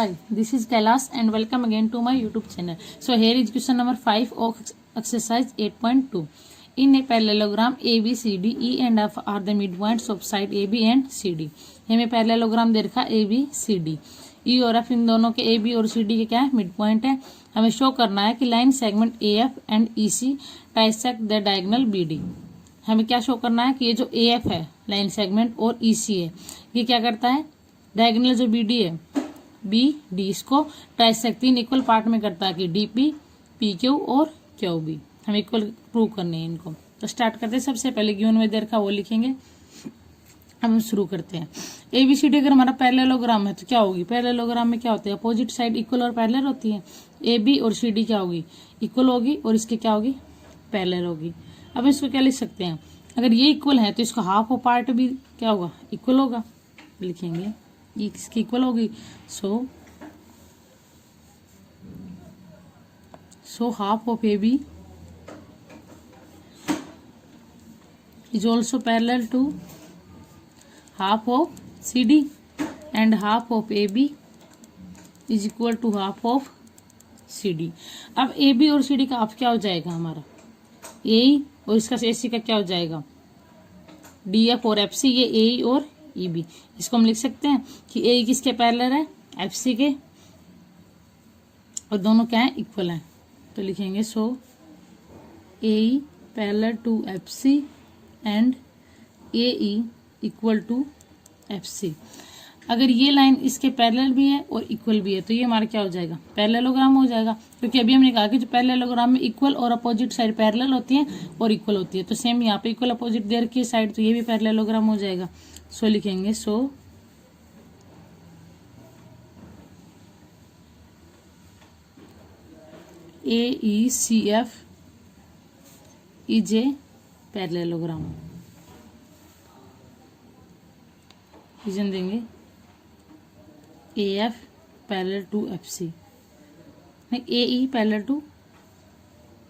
Hi, this is Kailash and welcome again to my YouTube channel. So here is question number 5 of exercise 8.2. In a parallelogram ABCD, E and F are the midpoints of side AB and CD. हमें parallelogram दे रखा ABCD, E और F इन दोनों के AB और CD के क्या है mid point है. हमें शो करना है कि line segment AF and EC trisect the diagonal BD. हमें क्या शो करना है कि ये जो AF है लाइन सेगमेंट और EC है ये क्या करता है डायगोनल जो BD है BD इसको ट्राइसेक्ट तीन इक्वल पार्ट में करता है कि DP PQ और QB. हम इक्वल प्रूव करने हैं इनको. तो स्टार्ट करते हैं. सबसे पहले गिवन में दे रखा वो लिखेंगे. हम शुरू करते हैं. ABCD अगर हमारा पैरेललोग्राम है तो क्या होगी. पैरेललोग्राम में क्या होता है अपोजिट साइड इक्वल और पैरेलल होती है. AB और CD क्या होगी इक्वल होगी और इसकी क्या होगी पैरेलल होगी. अब इसको क्या लिख सकते हैं अगर ये इक्वल है तो इसका हाफ ऑफ पार्ट भी क्या होगा इक्वल होगा. लिखेंगे ये किसकी इक्वल होगी. So half of AB is also parallel to half of CD and half of AB is equal to half of CD. अब AB और CD का हाफ क्या हो जाएगा हमारा AE और इसका AC का क्या हो जाएगा DF और FC. ये AE और EB इसको हम लिख सकते हैं कि AE किसके पैरेलल है FC के और दोनों क्या है इक्वल हैं. तो लिखेंगे so AE parallel to FC and AE equal to FC. अगर ये लाइन इसके पैरेलल भी है और इक्वल भी है तो ये हमारा क्या हो जाएगा पैरेललोग्राम हो जाएगा. क्योंकि अभी हमने कहा कि जो पैरेललोग्राम में इक्वल और अपोजिट साइड पैरेलल होती है और इक्वल होती है तो सेम यहाँ पे इक्वल अपोजिट दे रखी है साइड तो ये भी पैरेललोग्राम हो जाएगा. सो लिखेंगे so AECF is a parallelogram. Reason देंगे AF पैरेलल टू FC नहीं AE पैरेलल टू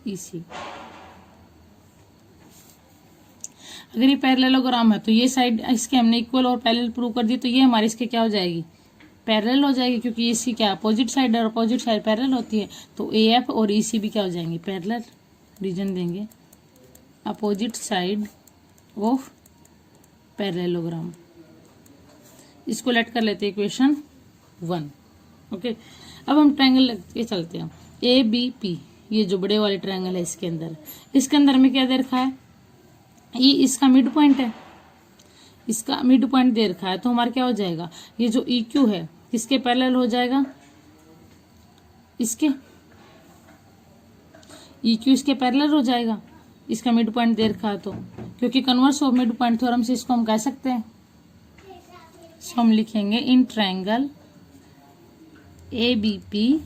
EC. अगर ये पैरेललोग्राम है तो ये साइड इसके हमने इक्वल और पैरेलल प्रूव कर दी तो ये हमारी इसके क्या हो जाएगी पैरेलल हो जाएगी. क्योंकि इसकी क्या अपोजिट साइड और अपोजिट साइड पैरेलल होती है तो AF और EC भी क्या हो जाएंगे पैरेलल. रीजन देंगे अपोजिट साइड ऑफ पैरेललोग्राम. इसको लेट कर लेते हैं इक्वेशन 1. ओके अब हम ट्रायंगल लेके चलते हैं ABP. ये जो बड़े वाले ट्रायंगल है इसके अंदर में क्या दे रखा है ये इसका मिड पॉइंट है. इसका मिड पॉइंट दे रखा है तो हमारा क्या हो जाएगा ये जो EQ है किसके पैरेलल हो जाएगा इसके EQ इसके पैरेलल हो जाएगा. इसका मिड पॉइंट दे रखा है तो क्योंकि converse of mid point theorem से इसको हम कह सकते हैं. सो हम लिखेंगे in triangle ABP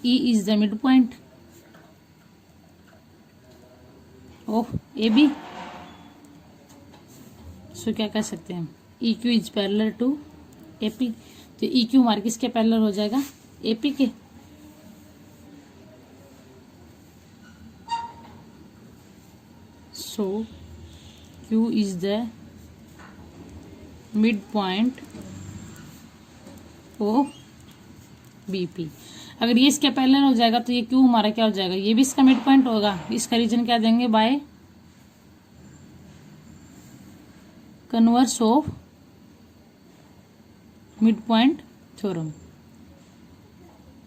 E is the mid point of AB. So क्या कह सकते हैं EQ is parallel to AP. तो EQ हमारे किसके पैरेलल हो जाएगा AP के. So Q is the midpoint of BP. अगर ये इसके पैरेलल हो जाएगा तो ये Q हमारा क्या हो जाएगा ये भी इसका मिड पॉइंट होगा. इसका रीजन क्या देंगे by converse of mid point theorem.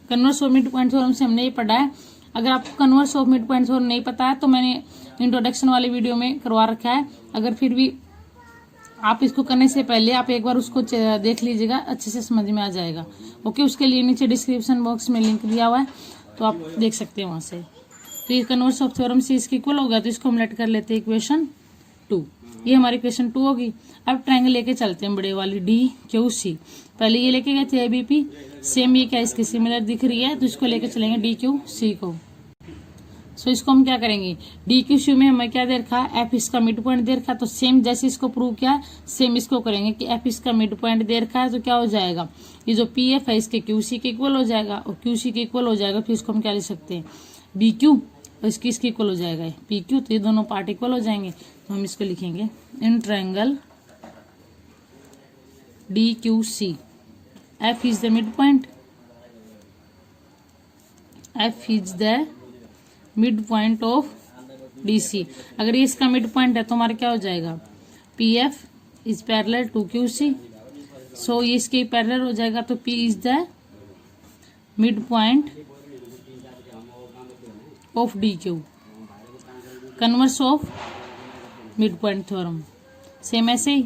Converse of mid point theorem से हमने ये पढ़ा है. अगर आपको converse of mid point theorem नहीं पता है तो मैंने इंट्रोडक्शन वाले वीडियो में करवा रखा है. अगर फिर भी आप इसको करने से पहले आप एक बार उसको देख लीजिएगा अच्छे से समझ में आ जाएगा. ओके उसके लिए नीचे डिस्क्रिप्शन बॉक्स में लिंक दिया हुआ है तो आप देख सकते हैं वहां से. तो ये कन्वर्स ऑफ थ्योरम से इसकी इक्वल होगा तो इसको हम लेट कर लेते हैं इक्वेशन 2. ये हमारी इक्वेशन 2 होगी. अब ट्रायंगल लेके चलते हैं बड़े वाली DQC. पहले ये लेके गए थे ABP. सेम ये क्या इसकी सिमिलर दिख रही है तो इसको लेके चलेंगे DQC को. सो इसको हम क्या करेंगे DQC में हमें क्या दे रखा है F इसका मिड पॉइंट दे रखा है तो सेम जैसे इसको प्रूव किया सेम इसको करेंगे कि F इसका मिड पॉइंट दे रखा है तो क्या हो जाएगा ये जो PF है इसके QC के इक्वल हो जाएगा और QC के इक्वल हो जाएगा. फिर इसको हम क्या लिख सकते हैं BQ और इसकी इसकी इक्वल हो जाएगा PQ. तो ये दोनों पार्ट इक्वल हो जाएंगे तो हम इसको लिखेंगे in triangle DQC f is the mid point, f is the mid point of d c. अगर ये इसका मिड पॉइंट है तो हमारा क्या हो जाएगा, P F is parallel to Q C. So ये इसके पैरेलल हो जाएगा, तो P is the mid point of D Q, converse of mid point theorem. Same ऐसे ही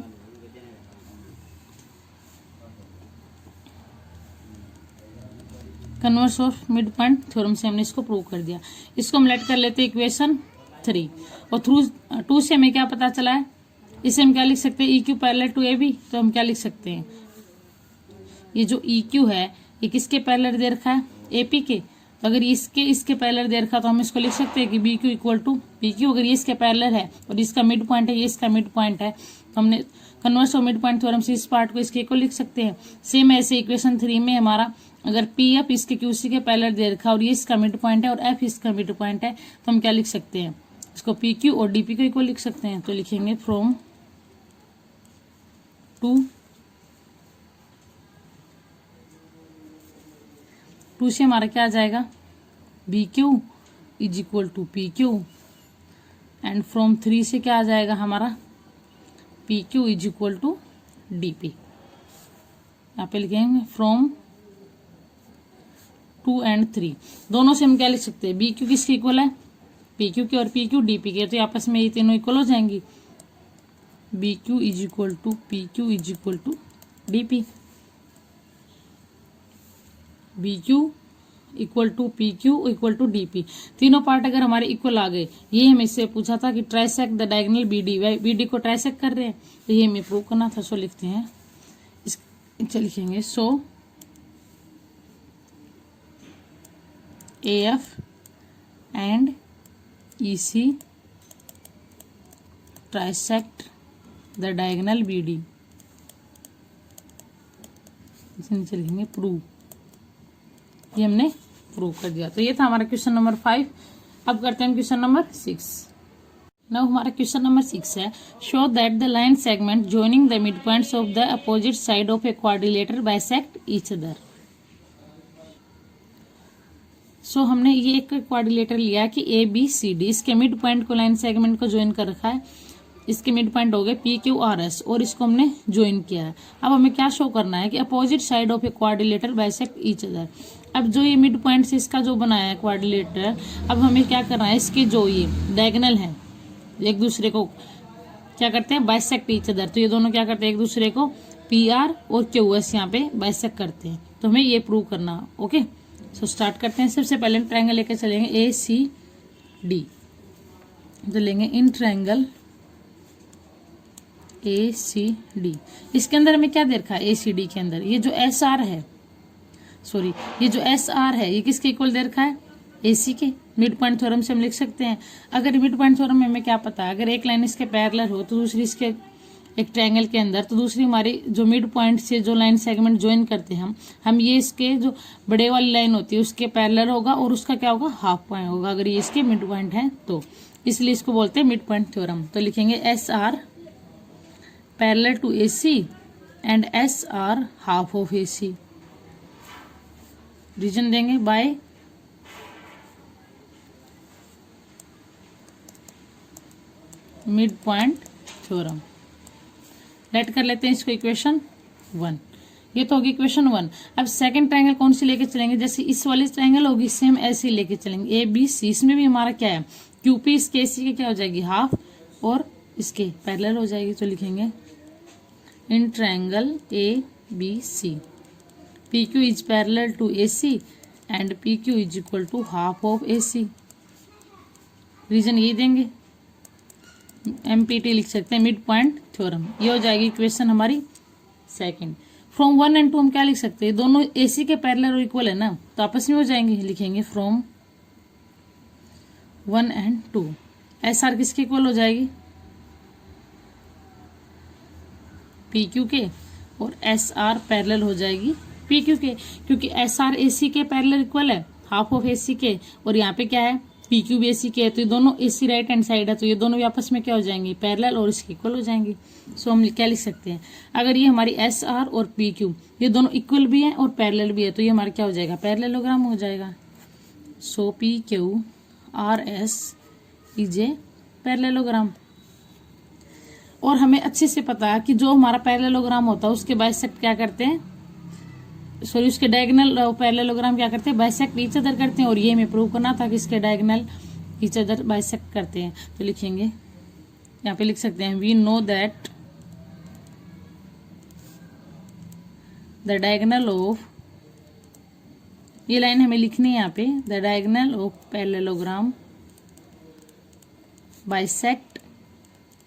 converse of mid point theorem से हमने इसको प्रूव कर दिया। इसको हम लेट कर लेते हैं इक्वेशन 3, और थ्रू 2 से हमें क्या पता चला है, इसे हम क्या लिख सकते हैं, e q parallel to a b. तो हम क्या लिख सकते हैं, ये जो ई क्यू है ये किसके पैरेलल दे रखा है, ए पी के। तो अगर इसके पैरेलल दे रखा तो हम इसको लिख सकते हैं कि b Q equal to P q. अगर ये इसके पैरेलल है और इसका मिड पॉइंट है, ये इसका मिड पॉइंट है, तो हमने converse of mid point theorem से इस पार्ट को इसके को लिख सकते हैं। सेम ऐसे इक्वेशन 3 में हमारा अगर पी एफ इसके क्यू सी के पैरेलल दे रखा और ये इसका मिड पॉइंट है और एफ इसका मिड पॉइंट है, तो हम क्या लिख सकते हैं, इसको पी क्यू और डी पी को इक्वल लिख सकते हैं। तो लिखेंगे फ्रॉम 2 से हमारा क्या आ जाएगा, b Q is equal to P q, and from 3 से क्या आ जाएगा हमारा, p Q is equal to D p. यहाँ पे लिखेंगे फ्रॉम 2 and 3, दोनों से हम क्या लिख सकते हैं, बी क्यू किसके इक्वल है, पी क्यू के, और पी क्यू डी पी के, तो आपस में ये तीनों इक्वल हो जाएंगी। B Q is equal to P Q is equal to D P, B Q equal to P Q equal to D P. तीनों पार्ट अगर हमारे इक्वल आ गए, ये हमें इससे पूछा था कि trisect the diagonal B D, B D को ट्राइसेक्ट कर रहे हैं, तो ये हमें प्रूव करना था। सो लिखते हैं, इस लिखेंगे so A F and E C trisect the diagonal B D, इसे नीचे लिखेंगे प्रूव। ये हमने प्रूव कर दिया। तो ये था हमारा क्वेश्चन नंबर 5। अब करते हैं क्वेश्चन नंबर 6। नाउ हमारा क्वेश्चन नंबर 6 है, show that the line segment joining the mid points of the opposite side of a quadrilateral bisect each other. So हमने ये एक क्वाड्रिलेटर लिया कि ए बी सी डी, इसके मिड पॉइंट को line segment को join कर रखा है, इसके मिड पॉइंट हो गए पी क्यू आर एस, और इसको हमने ज्वाइन किया है। अब हमें क्या शो करना है कि opposite side of a quadrilateral bisect each other. अब जो ये मिड पॉइंट से इसका जो बनाया है क्वाड्रिलेटर, अब हमें क्या करना है, इसके जो ये डायगोनल है एक दूसरे को क्या करते हैं, बाइसेक्ट ईच अदर। तो ये दोनों क्या करते हैं, एक दूसरे को पी आर और क्यू एस यहाँ पे बाइसेक्ट करते हैं। तो हमें ये प्रूव करना। ओके, सो स्टार्ट करते हैं। सबसे पहले हम ट्रायंगल लेकर चलेंगे ए सी डी, तो लेंगे इन ट्रायंगल ए सी डी। इसके अंदर हमें क्या दे रखा है, ए सी डी के अंदर ये जो एस आर है, सॉरी ये जो एस आर है, ये किसके इक्वल दे रखा है, ए सी के। मिड पॉइंट थ्योरम से हम लिख सकते हैं। अगर मिड पॉइंट थ्योरम में हमें क्या पता है, अगर एक लाइन इसके पैरेलल हो तो दूसरी इसके एक ट्रायंगल के अंदर, तो दूसरी हमारी जो मिड पॉइंट से जो लाइन सेगमेंट ज्वाइन करते हैं हम ये इसके जो बड़े वाली लाइन होती है उसके पैरेलल होगा, और उसका क्या होगा, हाफ पॉइंट होगा अगर ये इसके मिड पॉइंट है तो। इसलिए इसको बोलते हैं मिड पॉइंट थ्योरम। तो लिखेंगे S R parallel to A C and S R half of A C. Reason देंगे by mid point theorem. Let कर लेते हैं इसको इक्वेशन 1। ये तो होगी इक्वेशन 1। अब सेकंड ट्रायंगल कौन सी लेके चलेंगे, जैसे इस वाली ट्रायंगल होगी सेम ऐसे ही लेके चलेंगे। ए बी सी, इसमें भी हमारा क्या है, क्यू पी इसके ए सी के क्या हो जाएगी, हाफ, और इसके पैरेलल हो जाएगी। तो लिखेंगे in triangle A B C P Q is parallel to A C and P Q is equal to half of A C. Reason ये देंगे, एमपीटी लिख सकते हैं मिड पॉइंट थ्योरम। ये हो जाएगी इक्वेशन हमारी सेकंड। फ्रॉम 1 and 2 हम क्या लिख सकते हैं, दोनों एसी के पैरेलल और इक्वल है ना, तो आपस में हो जाएंगे। लिखेंगे फ्रॉम 1 and 2 एस आर किसके इक्वल हो जाएगी, पी क्यू के, और एस आर पैरेलल हो जाएगी पी क्यू के, क्योंकि एस आर ए सी के पैरेलल इक्वल है हाफ ऑफ ए सी के, और यहाँ पे क्या है पी क्यू भी AC के है, तो ये दोनों AC राइट हैंड साइड है, तो ये दोनों भी आपस में क्या हो जाएंगे, पैरेलल और इसके इक्वल हो जाएंगे। सो हम क्या लिख सकते हैं, अगर ये हमारी SR और PQ ये दोनों इक्वल भी है और पैरेलल भी है, तो ये हमारा क्या हो जाएगा, पैरेललोग्राम हो जाएगा। सो PQRS इज ए पैरेललोग्राम। और हमें अच्छे से पता है कि जो हमारा पैरेललोग्राम होता है उसके बाइसेक्ट क्या करते हैं, सॉरी उसके डायगोनल पैरेललोग्राम क्या करते हैं, बाइसेक्ट ईच अदर करते हैं। और ये हमें प्रूव करना था कि इसके डायगोनल ईच अदर बाइसेक्ट करते हैं। तो लिखेंगे, यहाँ पे लिख सकते हैं, we know that the diagonal of, ये लाइन हमें लिखनी है यहाँ पे, the diagonal of parallelogram bisect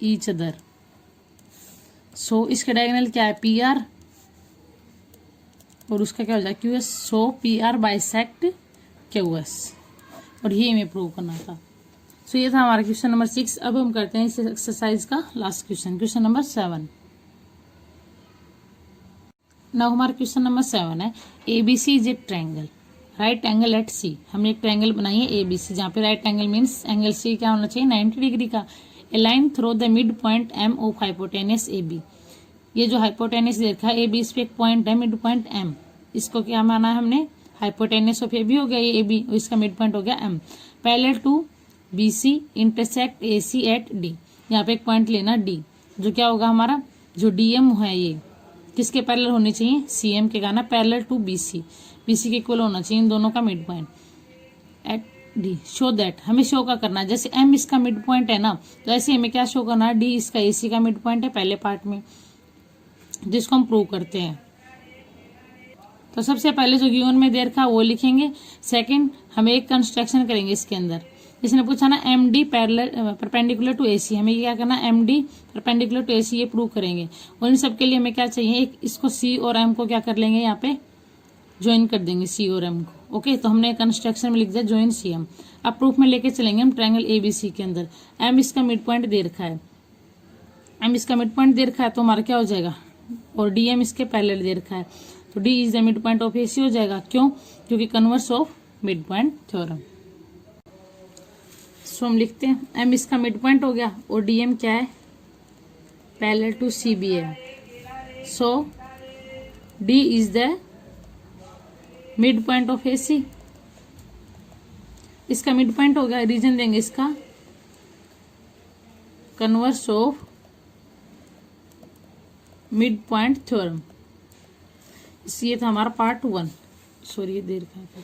each other. So इसका डायगोनल क्या है, PR और उसका क्या हो जाएगा, QS। सो PR बाइसेक्ट QS, और ये हमें प्रूव करना था। सो ये था हमारा क्वेश्चन नंबर 6। अब हम करते हैं इस एक्सरसाइज का last question, question number 7। Now हमारा क्वेश्चन नंबर 7 है, ABC is a triangle, right angle at C। हमने एक ट्रायंगल बनाई है ABC, जहाँ पे right angle means angle C क्या होना चाहिए, 90 डिग्री का। A line through the mid point M of hypotenuse AB। ये जो हाइपोटेनस देखा है AB, इस पे एक पॉइंट है मिड पॉइंट M, इसको क्या माना है हमने, हाइपोटेनस ऑफ AB हो गया ये AB, और इसका मिड पॉइंट हो गया M। Parallel to BC intersect AC at D। यहाँ पे एक पॉइंट लेना D, जो क्या होगा हमारा, जो DM है ये किसके पैरेलल होनी चाहिए, CM के, गाना पैरेलल टू BC, BC के इक्वल होना चाहिए इन दोनों का mid point at D। Show that, हमें शो का करना है, जैसे M इसका मिड पॉइंट है ना, तो ऐसे हमें क्या शो करना है, D इसका AC का मिड पॉइंट है पहले पार्ट में, जिसको हम प्रूव करते हैं। तो सबसे पहले जो गिवन में दे रखा वो लिखेंगे। सेकंड हम एक कंस्ट्रक्शन करेंगे इसके अंदर, इसने पूछा ना MD परपेंडिकुलर टू AC, हमें क्या करना, MD परपेंडिकुलर टू AC ये प्रूव करेंगे। और इन सब के लिए हमें क्या चाहिए, एक इसको C और M को क्या कर लेंगे, यहाँ पे ज्वाइन कर देंगे C और M को। ओके, तो हमने कंस्ट्रक्शन में लिख दिया ज्वाइन CM। अब प्रूफ में लेके चलेंगे हम ट्रायंगल ABC के अंदर। M इसका मिड पॉइंट दे रखा है, M इसका मिड पॉइंट दे रखा है, तो हमारा क्या हो जाएगा, और DM इसके पैरेलल दे रखा है, तो D is the mid point of AC हो जाएगा। क्यों, क्योंकि converse of mid point theorem. So हम लिखते हैं M इसका मिड पॉइंट हो गया, और DM क्या है, पैरेलल टू CB है। सो D is the mid point of AC, इसका मिड पॉइंट हो गया। रीजन देंगे इसका, converse of mid point theorem. ये था हमारा पार्ट 1, सॉरी देर का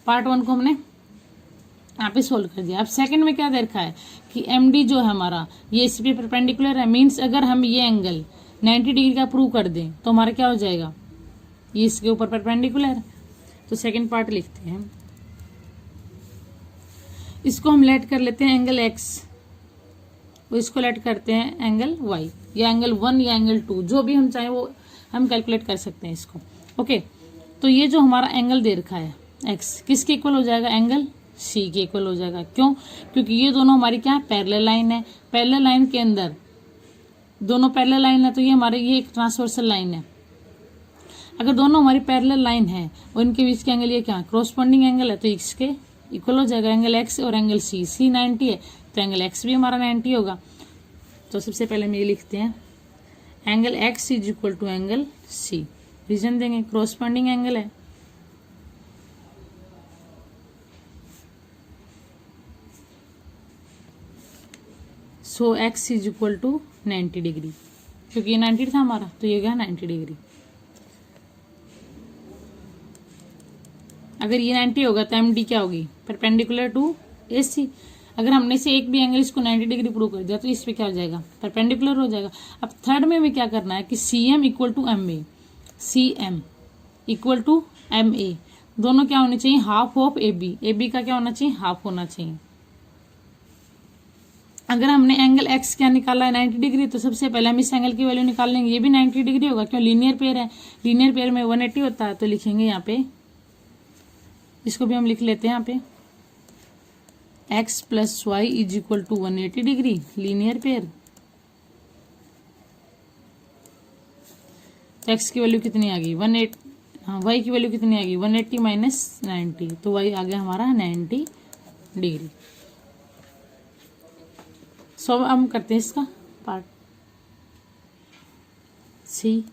पार्ट 1 को हमने यहाँ पे सोल्व कर दिया। अब सेकंड में क्या दे रखा है कि MD जो है हमारा ये इस पे परपेंडिकुलर है, मीन्स अगर हम ये एंगल 90 डिग्री का प्रूव कर दें तो हमारा क्या हो जाएगा, ये इसके ऊपर परपेंडिकुलर। तो सेकंड पार्ट लिखते हैं, इसको हम लेट कर लेते हैं एंगल X, और इसको लेट करते हैं एंगल Y, या एंगल 1 या एंगल 2, जो भी हम चाहें वो हम कैलकुलेट कर सकते हैं इसको। ओके, तो ये जो हमारा एंगल दे रखा है X किसके इक्वल हो जाएगा, एंगल C के इक्वल हो जाएगा। क्यों, क्योंकि ये दोनों हमारी क्या पैरेलल लाइन है, पैरेलल लाइन के अंदर दोनों पैरेलल लाइन है, तो ये हमारे ये एक ट्रांसवर्सल लाइन है। अगर दोनों हमारी पैरेलल लाइन है और इनके बीच के एंगल ये क्या कॉरस्पॉन्डिंग एंगल है, तो इसके इक्वल हो जाएगा एंगल X और एंगल C। C 90 है तो एंगल X भी हमारा 90 होगा। तो सबसे पहले हम ये लिखते हैं, angle X is equal to angle C। Reason देंगे, कॉरस्पॉन्डिंग एंगल है। So X is equal to 90 degree, क्योंकि ये 90 था हमारा, तो ये गया 90 डिग्री। अगर ये 90 होगा तो MD क्या होगी, परपेंडिकुलर टू AC। अगर हमने से एक भी एंगल इसको 90 डिग्री प्रूव कर दिया तो इस पे क्या हो जाएगा, परपेंडिकुलर हो जाएगा। अब थर्ड में हमें क्या करना है कि CM equal to MA, CM equal to MA, दोनों क्या होने चाहिए, हाफ ऑफ AB। AB का क्या होना चाहिए, हाफ होना चाहिए। अगर हमने एंगल X क्या निकाला है 90 डिग्री, तो सबसे पहले हम इस एंगल की वैल्यू निकाल लेंगे, ये भी 90 डिग्री होगा। क्यों, लीनियर पेयर है, लीनियर पेयर में 180 होता है। तो लिखेंगे यहाँ पे, इसको भी हम लिख लेते हैं यहाँ पे, X plus Y is equal to 180 degree, linear pair. तो X की वैल्यू कितनी आ गई, 180, हाँ Y की वैल्यू कितनी आ गई 180 माइनस 90, तो Y आ गया हमारा 90 डिग्री। सो अब हम करते हैं इसका पार्ट सी।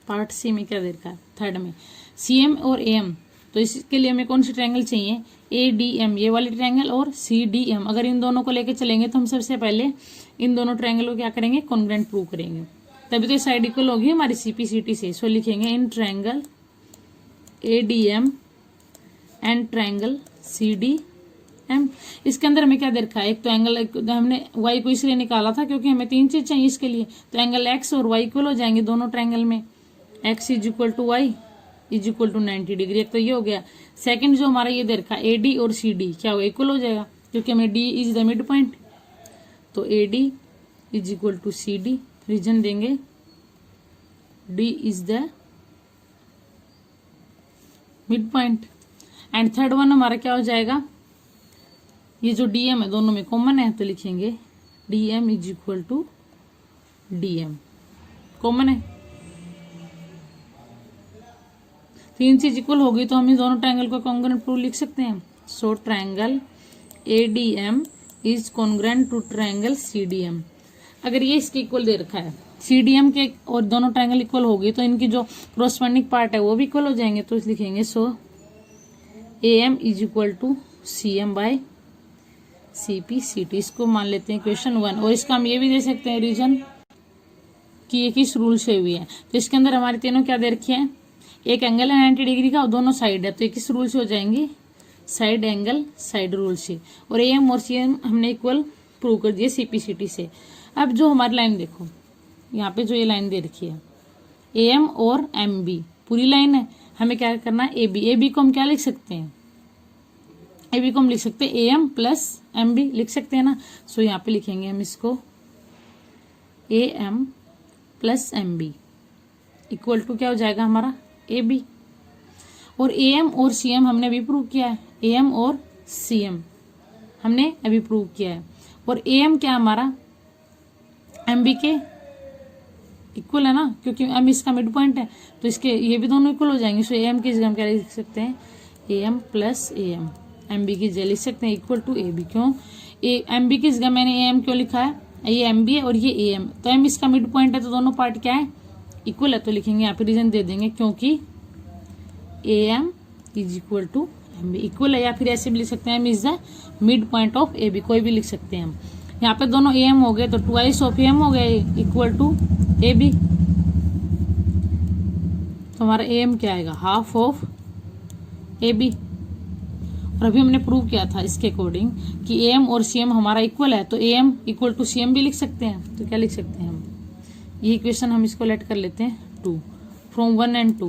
पार्ट सी में क्या दे रखा है, थर्ड में CM और AM। तो इसके लिए हमें कौन सी ट्रायंगल चाहिए, ADM ये वाली ट्रायंगल और CDM। अगर इन दोनों को लेके चलेंगे तो हम सबसे पहले इन दोनों ट्रायंगल को क्या करेंगे, कॉन्ग्रुएंट प्रूव करेंगे, तभी तो साइड इक्वल होगी हमारी CPCT से। सो लिखेंगे in triangle ADM and triangle CDM। इसके अंदर हमें क्या दे रखा है, एक तो एंगल हमने y को इसलिए निकाला था क्योंकि हमें 3 चीज चाहिए इसके लिए, तो एंगल x और y इक्वल हो जाएंगे दोनों ट्रायंगल में, x is equal to y is equal to 90 degree. एक तो ये हो गया। सेकंड जो हमारा ये दे रखा है AD और CD क्या होगा, इक्वल हो जाएगा क्योंकि हमें D is the mid point, तो AD is equal to CD। Reason देंगे D is the mid point. And third one हमारा क्या हो जाएगा, ये जो DM है दोनों में कॉमन है, तो लिखेंगे DM is equal to DM, common है। 3 चीज इक्वल होगी तो हम इस दोनों ट्रायंगल को कॉन्ग्रुएंट प्रूफ लिख सकते हैं। So triangle ADM is congruent to triangle CDM। अगर ये इसके इक्वल दे रखा है, CDM के और दोनों ट्रायंगल इक्वल होगी तो इनकी जो कोरोस्पोंडिंग पार्ट है वो भी इक्वल हो जाएंगे। तो लिखेंगे so AM is equal to CM by CPCT। इसको मान लेते हैं क्वेश्चन 1। और इसका हम ये भी दे सकते हैं रीजन कि ये किस रूल से हुई है। तो इसके अंदर हमारे तीनों क्या दे रखे हैं, एक एंगल है 90 डिग्री का और दोनों साइड है, तो ये किस रूल से हो जाएंगे, साइड एंगल साइड रूल से। और AM और CM हमने इक्वल प्रूव कर दिया CPCT से। अब जो हमारी लाइन देखो, यहाँ पे जो ये लाइन दे रखी है AM और MB पूरी लाइन है, हमें क्या करना है AB को हम क्या लिख सकते हैं, AB को हम लिख सकते हैं AM प्लस MB लिख सकते हैं ना। सो यहाँ पे लिखेंगे हम इसको AM plus MB equal to क्या हो जाएगा हमारा AB। और AM और CM हमने अभी प्रूव किया है, AM और CM हमने अभी प्रूव किया है। और AM क्या हमारा MB के इक्वल है ना, क्योंकि M इसका मिड पॉइंट है, तो इसके ये भी दोनों इक्वल हो जाएंगे। सो AM की जगह हम क्या लिख सकते हैं, AM प्लस AM। MB की जगह लिख सकते हैं इक्वल टू AB। क्यों MB की जगह मैंने AM क्यों लिखा है, ये MB है और ये AM, तो M इसका मिड पॉइंट है, तो दोनों पार्ट क्या है, इक्वल है। तो लिखेंगे यहाँ पे रीजन दे देंगे क्योंकि AM is equal to MB equal है। या फिर ऐसे भी लिख सकते हैं M is the mid point of AB, कोई भी लिख सकते हैं हम। यहाँ पे दोनों AM हो गए तो ट्वाइस ऑफ AM हो गए इक्वल टू AB। तो हमारा AM क्या आएगा, हाफ ऑफ AB। और अभी हमने प्रूव किया था इसके अकॉर्डिंग कि AM और CM हमारा इक्वल है, तो AM इक्वल टू CM भी लिख सकते हैं। तो क्या लिख सकते हैं हम, ये इक्वेशन हम इसको लेट कर लेते हैं 2 from 1 and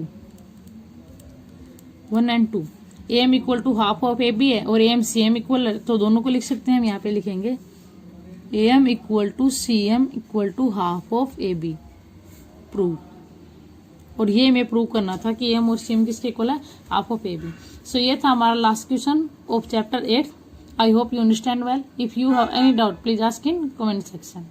2 AM equal to half of AB है और AM CM इक्वल है, तो दोनों को लिख सकते हैं हम। यहाँ पे लिखेंगे AM equal to CM equal to half of AB prove. और ये हमें प्रूव करना था कि AM और CM किसके इक्वल है, हाफ ऑफ AB। सो ये था हमारा last question of chapter 8। I hope you understand well. If you have any doubt please ask in comment section.